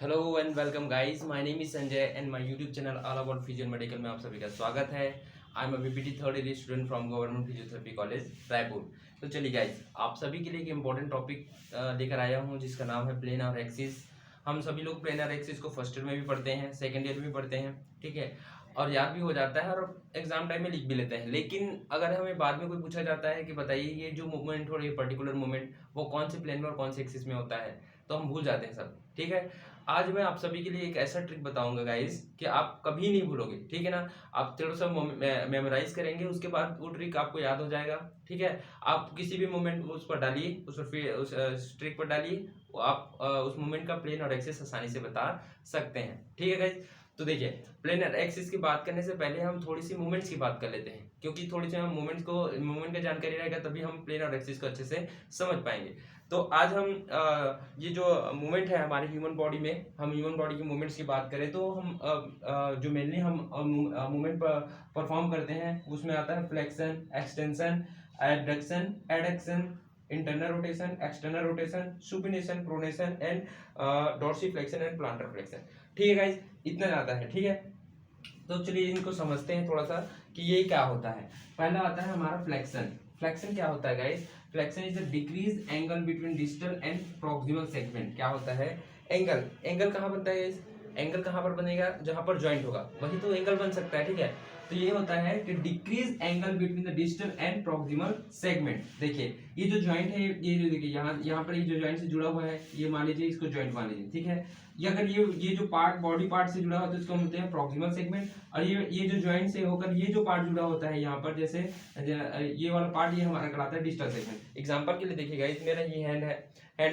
Hello and welcome guys, my name is Sanjay and my YouTube channel all about physio medical में आप सभी का स्वागत है। I am a BPT third year student from government physiotherapy college Raipur. तो चलिए guys, आप सभी के लिए एक इम्पोर्टेंट टॉपिक लेकर आया हूं जिसका नाम है प्लेन और एक्सिस। हम सभी लोग प्लेन और एक्सिस को फर्स्ट ईयर में भी पढ़ते हैं, सेकेंड ईयर में भी पढ़ते हैं, ठीक है, और याद भी हो जाता है और एग्जाम टाइम में लिख भी लेते हैं। लेकिन अगर हमें बाद में कोई पूछा जाता है कि बताइए ये जो मूवमेंट और ये पर्टिकुलर मूवमेंट वो कौन से प्लेन में और कौन से एक्सिस में होता है, तो हम भूल जाते हैं सब, ठीक है। आज मैं आप सभी के लिए एक ऐसा ट्रिक बताऊंगा गाइस कि आप कभी नहीं भूलोगे, ठीक है ना। आप थोड़ा सा मेमोराइज करेंगे, उसके बाद वो ट्रिक आपको याद हो जाएगा, ठीक है। आप किसी भी मोमेंट उस पर डालिए, उस ट्रिक पर डालिए, आप उस मोमेंट का प्लेन और एक्सिस आसानी से बता सकते हैं, ठीक है गाइस। तो देखिए, प्लेन और एक्सिस की बात करने से पहले हम थोड़ी सी मूवमेंट्स की बात कर लेते हैं, क्योंकि थोड़ी सी हम मूवमेंट का जानकारी रहेगा तभी हम प्लेन और एक्सिस को अच्छे से समझ पाएंगे। तो आज हम ये जो मूवमेंट है हमारे ह्यूमन बॉडी में, हम ह्यूमन बॉडी के मूवमेंट्स की बात करें तो हम जो मेनली हम मूवमेंट परफॉर्म करते हैं उसमें आता है flexion, extension, adduction, adduction, internal rotation, external rotation, supination, pronation and dorsiflexion and planter flexion, ठीक है गाइस। इतना आता है, ठीक है। तो चलिए इनको समझते हैं थोड़ा सा कि ये क्या होता है। पहला आता है हमारा फ्लेक्शन। फ्लेक्शन क्या होता है guys? Flexion is a decrease angle between distal end proximal segment. क्या होता है? एंगल। एंगल कहाँ बनता है गाइस? एंगल कहाँ पर बनेगा? जहां पर ज्वाइंट होगा वही तो एंगल बन सकता है, ठीक है। तो ये होता है कि decrease angle between the distal end proximal segment. देखिए ये जो ज्वाइंट है, ये जो देखिए यहाँ पर ये जो ज्वाइंट से जुड़ा हुआ है, ये मान लीजिए इसको ज्वाइंट मान लीजिए, ठीक है। ये अगर ये जो पार्ट बॉडी पार्ट से जुड़ा होता है इसको बोलते हैं प्रॉक्सिमल सेगमेंट। और ये जो ज्वाइंट से होकर ये जो पार्ट जुड़ा होता है यहाँ पर, जैसे ये वाला पार्ट ये हमारा कहलाता है डिस्टल सेगमेंट। एग्जांपल के लिए देखिएगा, इस मेरा ये हैंड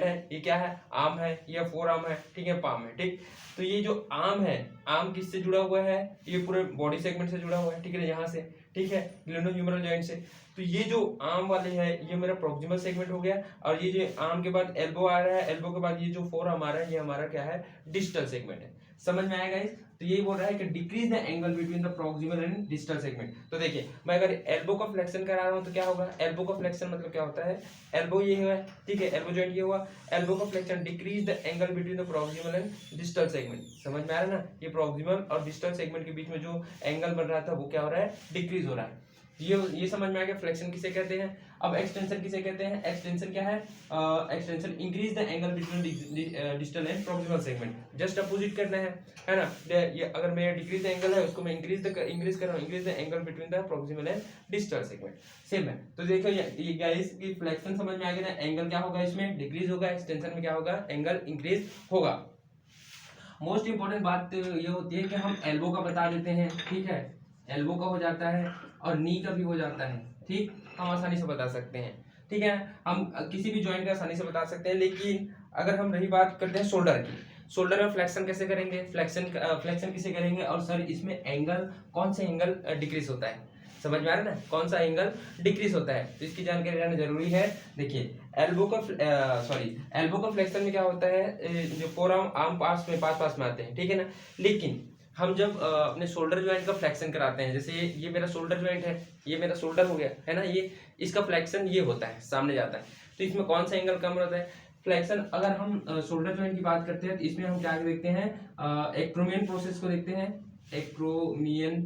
है, ये क्या है? आर्म है, ये फोर आर्म है, ठीक है, पाम है, ठीक। तो ये जो आर्म है, आर्म किससे जुड़ा हुआ है? ये पूरे बॉडी सेगमेंट से जुड़ा हुआ है, ठीक है, यहाँ से, ठीक है, ग्लेनोह्यूमरल जॉइंट से। तो ये जो आर्म वाले है ये मेरा प्रॉक्सिमल सेगमेंट हो गया, और ये जो आर्म के बाद एल्बो आ रहा है, एल्बो के बाद ये जो फोर आर्म आ रहा है ये हमारा क्या है? डिस्टल सेगमेंट है। समझ में आएगा इस? तो यही बोल रहा है कि decrease the angle between the proximal and distal segment. तो देखिए, मैं अगर एल्बो का फ्लेक्शन करा रहा हूं तो क्या होगा? एल्बो का फ्लेक्शन मतलब क्या होता है? एल्बो ये है, ठीक है, एल्बो जॉइंट ये हुआ, एल्बो का flexion decrease the angle between the proximal and distal segment. समझ में आ रहा है ना? ये प्रॉक्सिमल और डिस्टल सेगमेंट के बीच में जो एंगल बन रहा था वो क्या हो रहा है? डिक्रीज हो रहा है। ये समझ में आ गया फ्लेक्शन किसे कहते हैं। अब एक्सटेंशन किसे कहते हैं? एक्सटेंशन क्या है? Extension increase the angle between distal end proximal segment. Just opposite करना है ना। ये अगर मेरा डिक्रीज एंगल है उसको मैं इंक्रीज कर रहा हूं, increase the angle between the proximal and distal segment, same है। तो देखो ये गाइस की फ्लेक्शन समझ में आ गया ना। एंगल क्या होगा? इसमें डिक्रीज होगा, एक्सटेंशन में क्या होगा? एंगल इंक्रीज होगा। मोस्ट इंपॉर्टेंट बात ये होती है कि हम एल्बो का बता देते हैं, ठीक है, एल्बो का हो जाता है और नी का भी हो जाता है, ठीक, हम आसानी से बता सकते हैं, ठीक है। हम किसी भी जॉइंट का आसानी से बता सकते हैं। लेकिन अगर हम रही बात करते हैं शोल्डर की, शोल्डर में फ्लेक्शन कैसे करेंगे? फ्लेक्शन किसे करेंगे? और सर इसमें एंगल, कौन से एंगल डिक्रीज होता है? समझ में आ रहा है ना, कौन सा एंगल डिक्रीज होता है? तो इसकी जानकारी रहना जरूरी है। देखिए एल्बो का फ्लेक्शन में क्या होता है? जो फोर आर्म पास में आते हैं, ठीक है ना। लेकिन हम जब अपने शोल्डर ज्वाइंट का फ्लेक्शन कराते हैं, जैसे ये मेरा शोल्डर ज्वाइंट है, ये मेरा शोल्डर हो गया है ना, ये इसका फ्लेक्शन ये होता है, सामने जाता है। तो इसमें कौन सा एंगल कम रहता है? फ्लेक्शन। अगर हम शोल्डर ज्वाइंट की बात करते हैं तो इसमें हम क्या देखते हैं? एक्रोमियन प्रोसेस को देखते हैं। एक्रोमियन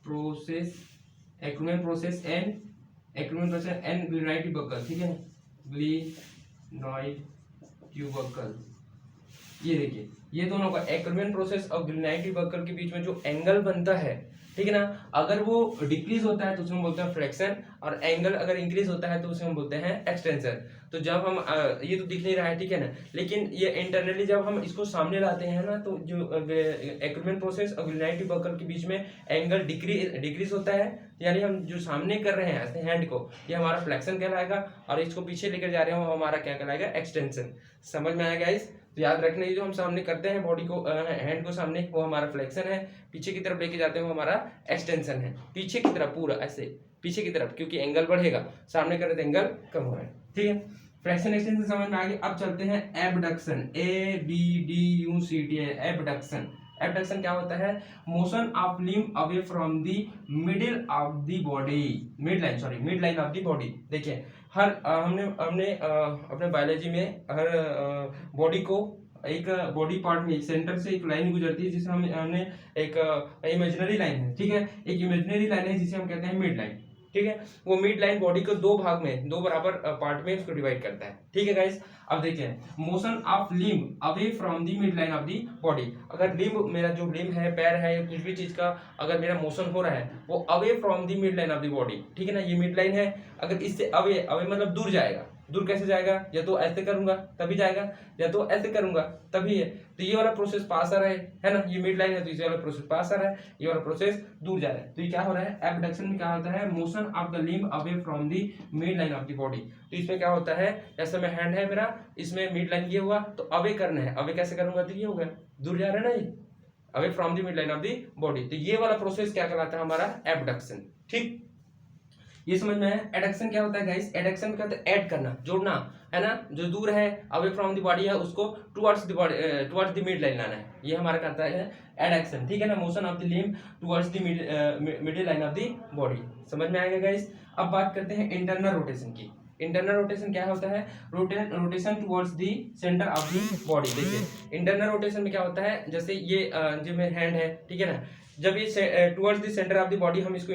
प्रोसेस एंड ग्लिनाइट ट्यूबरकल, ठीक है, ग्लिनाइट ट्यूबरकल। ये देखिए, ये दोनों का एक्रोमियन प्रोसेस और ग्लिनाइट ट्यूबरकल के बीच में जो एंगल बनता है, ठीक है ना, अगर वो डिक्रीज होता है तो उसे हम बोलते हैं फ्लेक्शन, और एंगल अगर इंक्रीज होता है तो उसे हम बोलते हैं एक्सटेंशन। तो जब हम ये तो दिख नहीं रहा है, ठीक है ना, लेकिन ये इंटरनली जब हम इसको सामने लाते हैं ना, तो जो एक्रोमियन प्रोसेस और ग्लिनाइट ट्यूबरकल के बीच में एंगल डिक्रीज होता है, यानी हम जो सामने कर रहे हैं ऐसे हैंड को, ये हमारा फ्लेक्शन कहलाएगा, और इसको पीछे लेकर जा रहे हो हमारा क्या कहलाएगा? एक्सटेंशन। समझ में आएगा इस? तो याद रखना, ये जो हम सामने करते हैं बॉडी को, हैंड को सामने, वो हमारा फ्लेक्शन है, पीछे की तरफ लेके जाते हैं वो हमारा एक्सटेंशन है। पीछे की तरफ पूरा ऐसे पीछे की तरफ, क्योंकि एंगल बढ़ेगा, सामने कर रहे तो एंगल कम हो रहा है, ठीक है। फ्लेक्शन एक्सटेंशन समझ में आ गया। अब चलते हैं एबडक्शन, ABDUCT, एबडक्शन। एबडक्शन क्या होता है? Motion of limb away from the middle of the body, mid line of the body. देखिए हमने अपने बायोलॉजी में हर बॉडी को एक बॉडी पार्ट में सेंटर से एक लाइन गुजरती है जिसे हमने एक इमेजिनरी लाइन है, ठीक है, एक इमेजिनरी लाइन है जिसे हम कहते हैं मिड लाइन, ठीक है। वो मिड लाइन बॉडी को दो भाग में, दो बराबर पार्ट में उसको डिवाइड करता है, ठीक है गाइस। अब देखिए motion of limb away from the mid line of the body, अगर लिम्ब, मेरा जो लिम्ब है, पैर है, कुछ भी चीज का अगर मेरा मोशन हो रहा है वो away from the mid line of the body, ठीक है ना, ये मिड लाइन है, अगर इससे अवे, अवे मतलब दूर जाएगा, दूर कैसे जाएगा, या तो ऐसे करूंगा तभी जाएगा, या तो ऐसे करूंगा तभी है, तो ये वाला प्रोसेस पास आ रहा है ना, ये मिड लाइन है तो इसे वाला प्रोसेस पास आ रहा है, ये वाला प्रोसेस दूर जा रहा है, तो ये क्या हो रहा है, एबडक्शन में क्या होता है, motion of the limb away from the mid line of the body. तो इसमें क्या होता है, जैसे में हैंड है मेरा, इसमें मिड लाइन ये हुआ तो अवे करना है, अवे कैसे करूंगा, तो ये हो गया, दूर जा रहा है ना ये, away from the mid line of the body, तो ये वाला प्रोसेस क्या कहलाता है, हमारा एबडक्शन, ठीक। ये समझ में है। एडक्शन क्या होता है गाइस, एडक्शन क्या होता है, ऐड करना, जोड़ना, है ना, जो दूर है अवे फ्रॉम द बॉडी है उसको towards the body, towards the mid line लाना है, ये हमारा कहता है एडक्शन, ठीक है ना, motion of the limb towards the middle line of the body, समझ में आएगा गाइस। अब बात करते हैं इंटरनल रोटेशन की। इंटरनल रोटेशन क्या होता है, rotation towards the centre of the body. देखिए इंटरनल रोटेशन में क्या होता है, जैसे ये जो मेरा हैंड है, ठीक है ना, जब ये towards the centre of the body हम इसको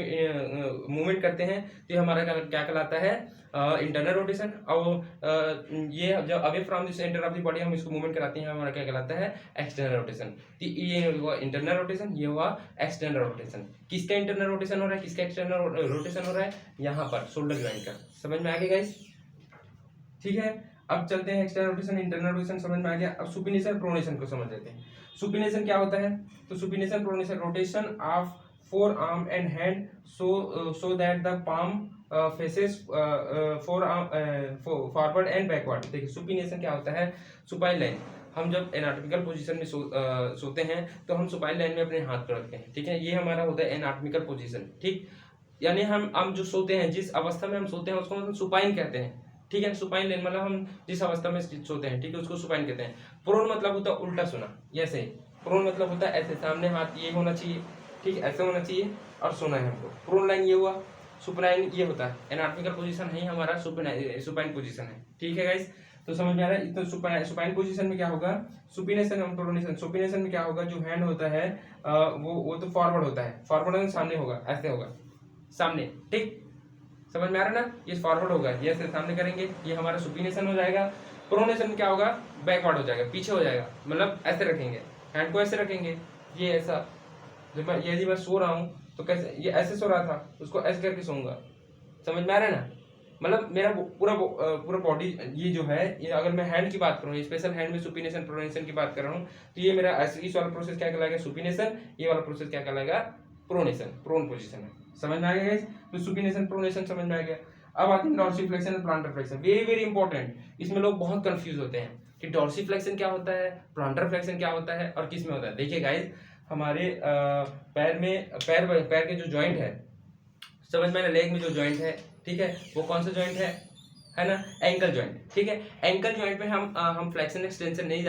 मूवमेंट करते हैं तो ये हमारा क्या कहलाता है, इंटरनल रोटेशन। और ये जब away from the centre of the body हम इसको मूवमेंट कराते हैं, हमारा क्या कहलाता है, एक्सटर्नल रोटेशन। तो ये हुआ इंटरनल रोटेशन, ये हुआ एक्सटर्नल रोटेशन। किसका इंटरनल रोटेशन हो रहा है, किसका एक्सटर्नल रोटेशन हो रहा है, यहाँ पर शोल्डर ज्वाइंट का, समझ में आ गया गाइस, ठीक है। अब चलते हैं एक्सटर्नल रोटेशन इंटरनल रोटेशन समझ में आ गया। अब सुपिनेशन प्रोनेशन को समझ लेते हैं। सुपिनेशन क्या होता है, तो supination pronation rotation of four arm and hand so that the palm faces four arm forward and backward. देखिए सुपिनेशन क्या होता है, सुपाइन लाइन, हम जब एनाटॉमिकल पोजीशन में सोते हैं तो हम सुपाइन लाइन में अपने हाथ को रखते हैं, ठीक है, ये हमारा होता है एनाटॉमिकल पोजीशन, ठीक, यानी हम जो सोते हैं, जिस अवस्था में हम सोते हैं उसको हम सुपाइन कहते हैं, ठीक है। सुपाइन लाइन मतलब हम जिस अवस्था में सोते हैं, ठीक है, उसको सुपाइन कहते हैं। प्रोन मतलब होता है उल्टा सोना, ऐसे, प्रोन मतलब होता है ऐसे, सामने हाथ ये होना चाहिए, ठीक, ऐसे होना चाहिए और सोना है हमको, प्रोन लाइन ये हुआ, सुपाइन ये होता है, एनाटॉमिकल पोजीशन है हमारा सुपाइन पोजीशन है, ठीक है गाइस। तो समझ में आ रहा है, इतना सुपाइन पोजीशन में क्या होगा, सुपिनेशन और प्रोनेशन। सुपिनेशन में क्या होगा, जो हैंड होता है वो तो फॉरवर्ड होता है, फॉरवर्ड सामने होगा, ऐसे होगा सामने, ठीक, समझ में आ रहा है ना, ये फॉरवर्ड होगा, ये ऐसे सामने करेंगे, ये हमारा सुपिनेशन हो जाएगा। प्रोनेशन में क्या होगा, बैकवर्ड हो जाएगा, पीछे हो जाएगा, मतलब ऐसे रखेंगे, हैंड को ऐसे रखेंगे, ये ऐसा, जब मैं यदि मैं सो रहा हूँ तो कैसे, ये ऐसे सो रहा था, उसको ऐसे करके सोऊंगा, समझ में आ रहा है ना, मतलब मेरा पूरा बॉडी ये जो है, ये अगर मैं हैंड की बात करूँ, स्पेशल हैंड में सुपिनेशन प्रोनेशन की बात कर रहा हूँ, तो ये मेरा इस वाला प्रोसेस क्या कहलाएगा, सुपिनेशन, ये वाला प्रोसेस क्या कहलाएगा, प्रोनेशन, प्रोन पोजीशन है, समझ में आ गया गाइस। तो सुपिनेशन प्रोनेशन समझ में आ गया। अब आते हैं डॉर्सिफ्लेक्शन और planter flexion, very very important, इसमें लोग बहुत कंफ्यूज होते हैं कि डॉर्सिफ्लेक्शन क्या होता है, प्लांटर फ्लेक्शन क्या होता है और किस में होता है। देखिए गाइस, हमारे पैर में पैर के जो जॉइंट है, समझ में, लेग में जो जॉइंट है, ठीक है, वो कौन सा जॉइंट है ना, एंकल जॉइंट, ठीक है। एंकल जॉइंट में हम फ्लेक्शन एक्सटेंशन नहीं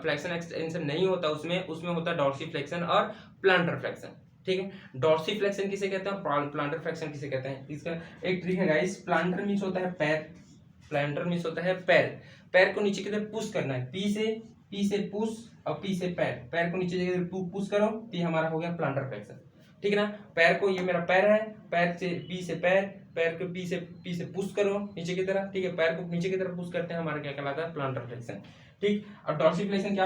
फ्लेक्शन एक्सटेंशन नहीं होता, उसमें होता है डॉर्सिफ्लेक्शन और प्लांटर फ्लेक्शन, ठीक है। डॉर्सिफ्लेक्शन किसे कहते हैं, प्लांटर फ्लेक्शन किसे कहते हैं, इसका एक ट्रिक है गाइस। प्लांटर मींस होता है पैर, प्लांटर मींस होता है पैर को नीचे की तरफ पुश करना है, पी से पुश और पी से पैर को नीचे की तरफ पुश करो, तो ये हमारा हो गया प्लांटर फ्लेक्शन, ठीक है ना। पैर को, ये मेरा पैर है, पैर से पी से पैर को पी से पुश करो नीचे की तरफ, ठीक है, पैर को नीचे की तरफ पुश करते हैं, हमारा क्या कहलाता है, प्लांटर फ्लेक्शन, ठीक। और डॉर्सिफ्लेक्शन क्या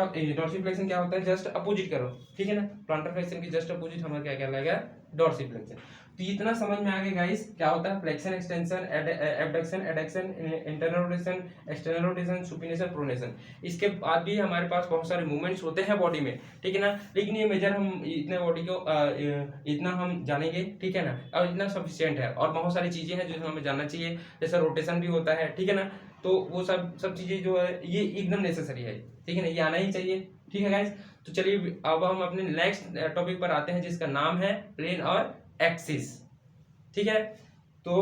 होता है, जस्ट अपोजिट करो, ठीक है ना, प्लांटर फ्लेक्शन की जस्ट अपोजिट हमारा क्या कहलाएगा, डॉर्सिफ्लेक्शन। तो इतना समझ में आ गया गाइस, क्या होता है flexion, extension, abduction, adduction, internal rotation, external rotation, supination, pronation. इसके बाद भी हमारे पास बहुत सारे मूवमेंट्स होते हैं बॉडी में, ठीक है ना, लेकिन ये मेजर हम इतने बॉडी को इतना हम जानेंगे, ठीक है ना, और इतना सफिशिएंट है। और बहुत सारी चीजें हैं जो हमें जानना चाहिए, जैसे रोटेशन भी होता है, ठीक है ना, तो वो सब चीजें जो है ये एकदम नेसेसरी है, ठीक है ना, ये आना ही चाहिए, ठीक है गाइस। तो चलिए अब हम अपने नेक्स्ट टॉपिक पर आते हैं, जिसका नाम है प्लेन और एक्सिस, ठीक है। तो